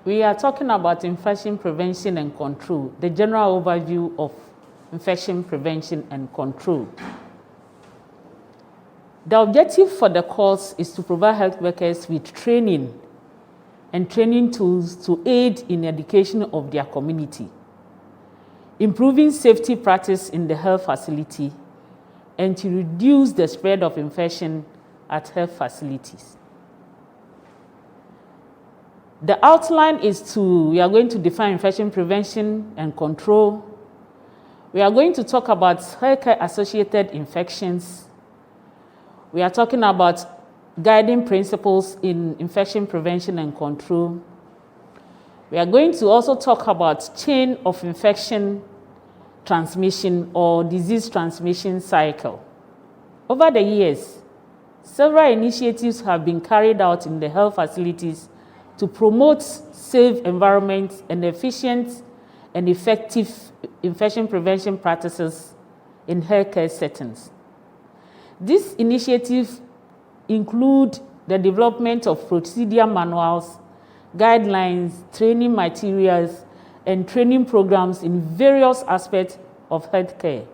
We are talking about infection prevention and control, the general overview of infection prevention and control. The objective for the course is to provide health workers with training and training tools to aid in education of their community, improving safety practice in the health facility, and to reduce the spread of infection at health facilities. The outline is we are going to define infection prevention and control. We are going to talk about healthcare-associated infections. We are talking about guiding principles in infection prevention and control. We are going to also talk about chain of infection transmission or disease transmission cycle. Over the years, several initiatives have been carried out in the health facilities to promote safe environments and efficient and effective infection prevention practices in healthcare settings. These initiatives include the development of procedure manuals, guidelines, training materials, and training programs in various aspects of healthcare.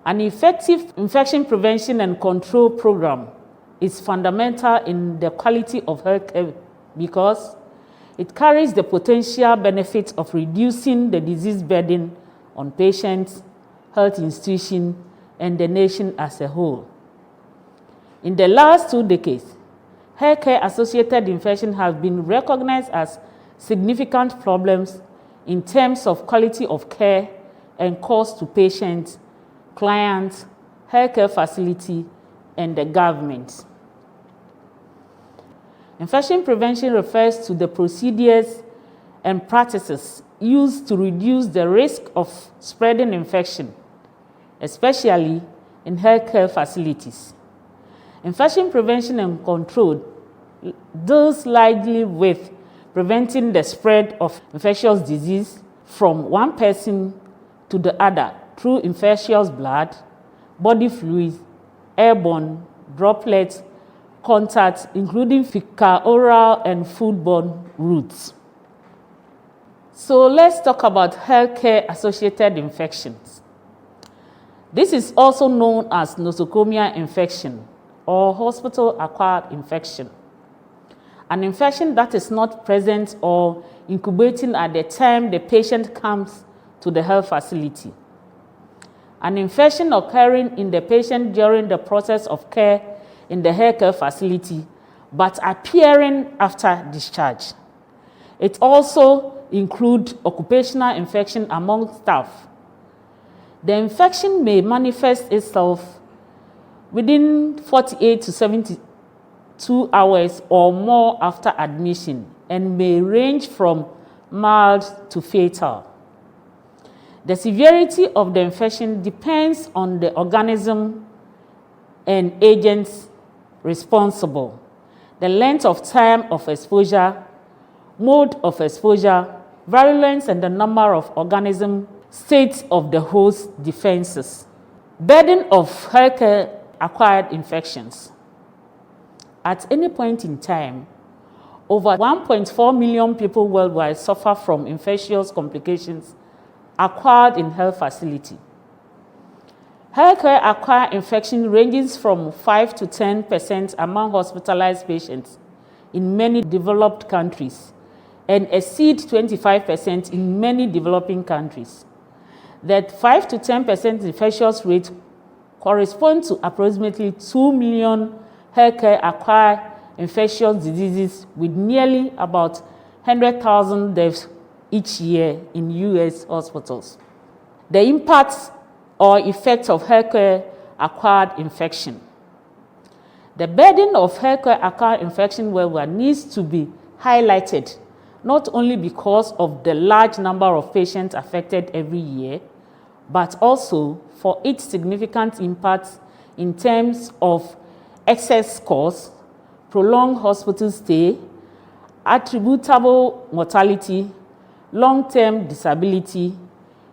An effective infection prevention and control program is fundamental in the quality of healthcare because it carries the potential benefits of reducing the disease burden on patients, health institutions, and the nation as a whole. In the last 2 decades, healthcare-associated infections have been recognized as significant problems in terms of quality of care and cost to patients, clients, healthcare facility, and the government. Infection prevention refers to the procedures and practices used to reduce the risk of spreading infection, especially in healthcare facilities. Infection prevention and control deals largely with preventing the spread of infectious disease from one person to the other through infectious blood, body fluids, airborne, droplets, contacts, including fecal-oral and foodborne routes. So let's talk about healthcare-associated infections. This is also known as nosocomial infection or hospital-acquired infection, an infection that is not present or incubating at the time the patient comes to the health facility. An infection occurring in the patient during the process of care in the healthcare facility, but appearing after discharge. It also includes occupational infection among staff. The infection may manifest itself within 48 to 72 hours or more after admission and may range from mild to fatal. The severity of the infection depends on the organism and agents responsible, the length of time of exposure, mode of exposure, virulence, and the number of organism states of the host defenses. Burden of healthcare-acquired infections. At any point in time, over 1.4 million people worldwide suffer from infectious complications acquired in health facility. Healthcare-acquired infection ranges from 5 to 10% among hospitalized patients in many developed countries and exceed 25% in many developing countries. That 5 to 10% infectious rate corresponds to approximately 2 million healthcare-acquired infectious diseases with nearly about 100,000 deaths each year in U.S. hospitals. The impacts or effects of healthcare-acquired infection. The burden of healthcare-acquired infection worldwide needs to be highlighted, not only because of the large number of patients affected every year, but also for its significant impact in terms of excess costs, prolonged hospital stay, attributable mortality, long-term disability,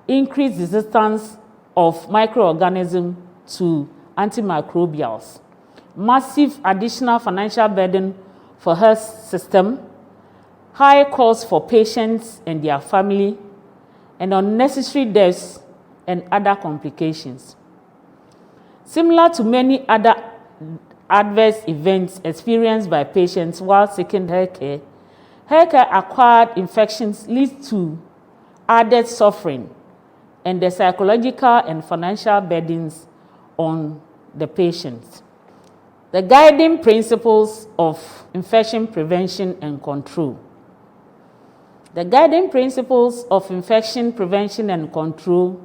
increased resistance of microorganisms to antimicrobials, massive additional financial burden for health system, high costs for patients and their family, and unnecessary deaths and other complications. Similar to many other adverse events experienced by patients while seeking healthcare, healthcare-acquired infections lead to added suffering and the psychological and financial burdens on the patients. The guiding principles of infection prevention and control. The guiding principles of infection prevention and control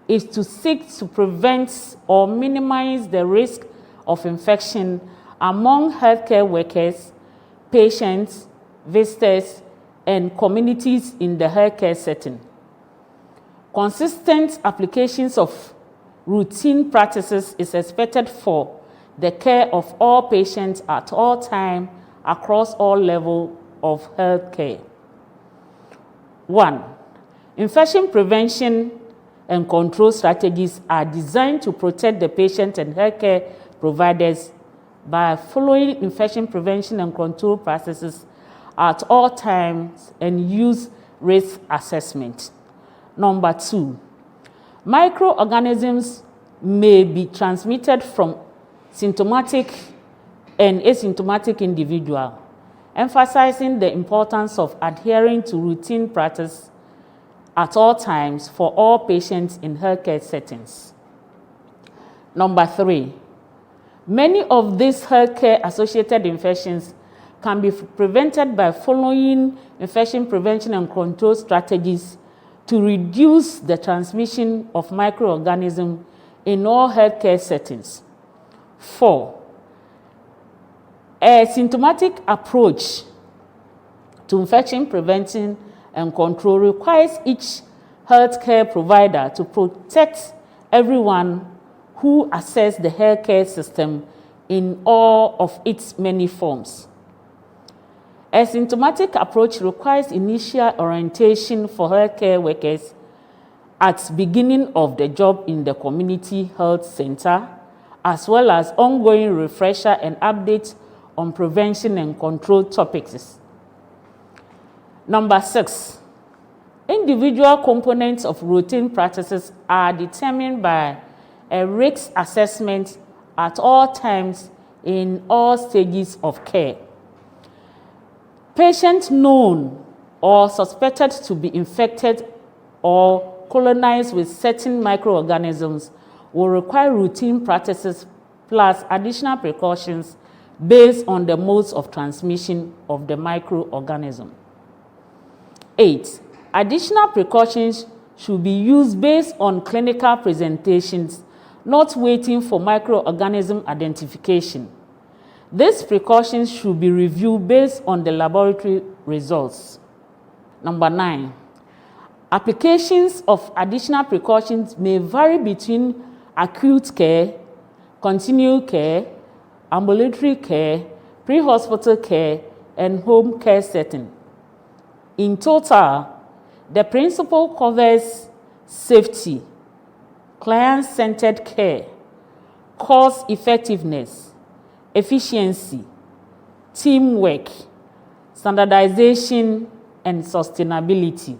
is to seek to prevent or minimize the risk of infection among healthcare workers, patients, visitors, and communities in the healthcare setting. Consistent applications of routine practices is expected for the care of all patients at all times across all levels of healthcare. 1. Infection prevention and control strategies are designed to protect the patient and healthcare providers by following infection prevention and control processes at all times and use risk assessment. Number 2, microorganisms may be transmitted from symptomatic and asymptomatic individuals, emphasizing the importance of adhering to routine practice at all times for all patients in healthcare settings. Number 3, many of these healthcare-associated infections can be prevented by following infection prevention and control strategies to reduce the transmission of microorganisms in all healthcare settings. 4, a symptomatic approach to infection prevention and control requires each healthcare provider to protect everyone who accesses the healthcare system in all of its many forms. A symptomatic approach requires initial orientation for healthcare workers at the beginning of the job in the community health center, as well as ongoing refresher and updates on prevention and control topics. Number 6, individual components of routine practices are determined by a risk assessment at all times in all stages of care. Patients known or suspected to be infected or colonized with certain microorganisms will require routine practices plus additional precautions based on the modes of transmission of the microorganism. 8, additional precautions should be used based on clinical presentations, not waiting for microorganism identification. These precautions should be reviewed based on the laboratory results. Number 9, applications of additional precautions may vary between acute care, continued care, ambulatory care, pre-hospital care, and home care setting. In total, the principle covers safety, client-centered care, cost effectiveness, efficiency, teamwork, standardization, and sustainability.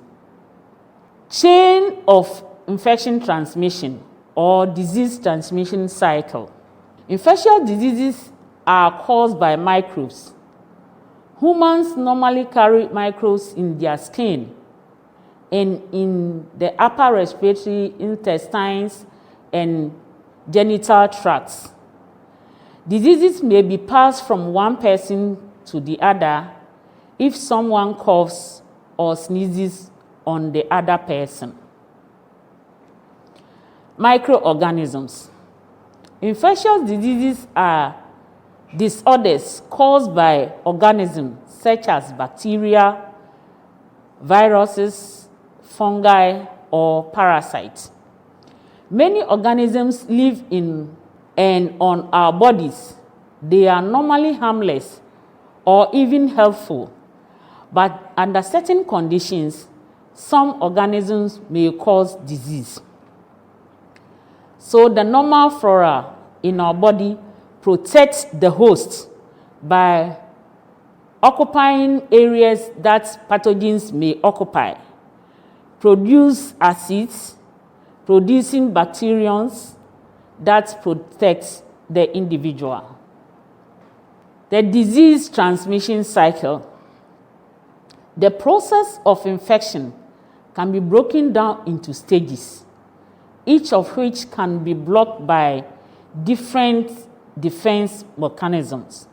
Chain of infection transmission or disease transmission cycle. Infectious diseases are caused by microbes. Humans normally carry microbes in their skin and in the upper respiratory intestines and genital tracts. Diseases may be passed from one person to the other if someone coughs or sneezes on the other person. Microorganisms. Infectious diseases are disorders caused by organisms such as bacteria, viruses, fungi, or parasites. Many organisms live in and on our bodies. They are normally harmless or even helpful, but under certain conditions, some organisms may cause disease. So the normal flora in our body protects the host by occupying areas that pathogens may occupy, produce acids, producing bacteriums that protect the individual. The disease transmission cycle. The process of infection can be broken down into stages, each of which can be blocked by different defense mechanisms.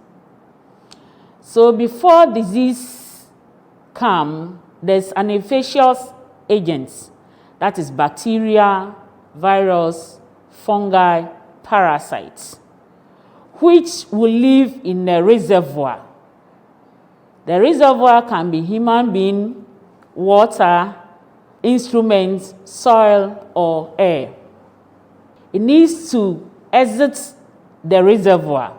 So before disease comes, there's an infectious agent, that is bacteria, virus, fungi, parasites, which will live in a reservoir. The reservoir can be human being, water, instruments, soil, or air. It needs to exit the reservoir.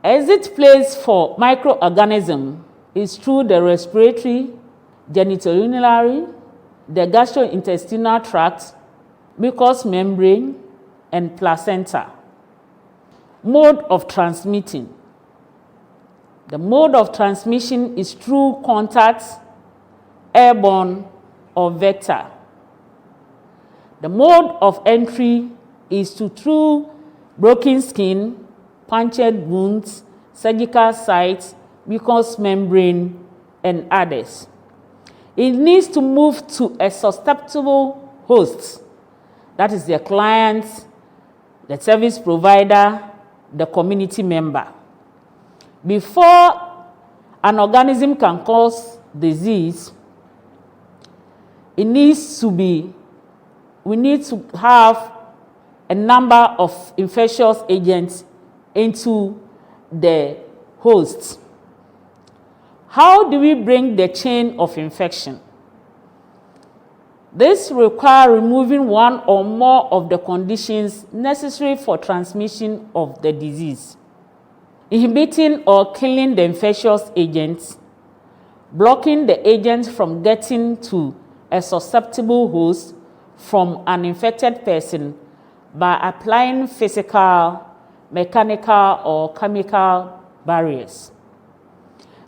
Exit place for microorganism is through the respiratory, genitourinary, the gastrointestinal tract, mucous membrane, and placenta. Mode of transmitting. The mode of transmission is through contact, airborne, or vector. The mode of entry is through broken skin, punctured wounds, surgical sites, mucous membrane, and others. It needs to move to a susceptible host, that is the client, the service provider, the community member. Before an organism can cause disease, we need to have a number of infectious agents into the host. How do we break the chain of infection? This requires removing one or more of the conditions necessary for transmission of the disease. Inhibiting or killing the infectious agents, blocking the agent from getting to a susceptible host from an infected person by applying physical, mechanical, or chemical barriers.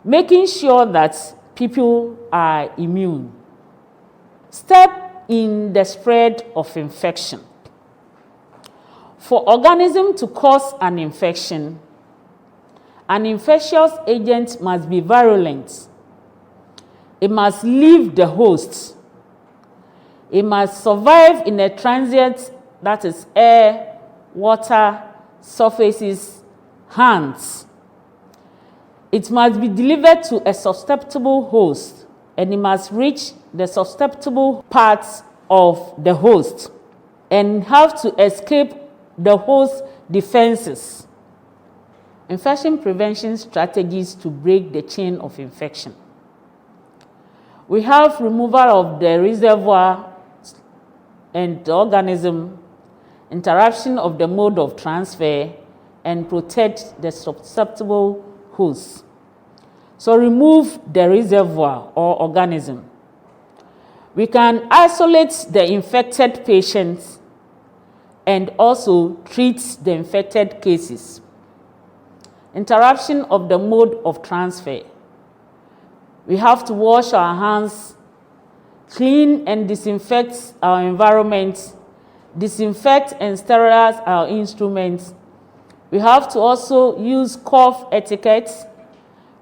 Making sure that people are immune. Step in the spread of infection. For organism to cause an infection, an infectious agent must be virulent. It must leave the host. It must survive in a transient, that is air, water, surfaces, hands. It must be delivered to a susceptible host, and it must reach the susceptible parts of the host and have to escape the host defenses. Infection prevention strategies to break the chain of infection. We have removal of the reservoir and the organism, interruption of the mode of transfer, and protect the susceptible host. So remove the reservoir or organism. We can isolate the infected patients and also treat the infected cases. Interruption of the mode of transfer. We have to wash our hands, clean and disinfect our environment, disinfect and sterilize our instruments. We have to also use cough etiquette.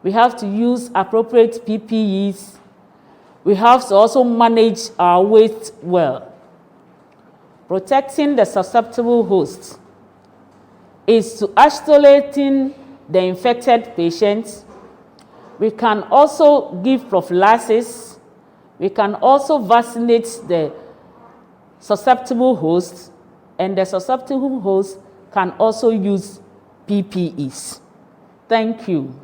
We have to use appropriate PPEs. We have to also manage our waste well. Protecting the susceptible host is to isolating the infected patients. We can also give prophylaxis. We can also vaccinate the susceptible host, and the susceptible host can also use PPEs. Thank you.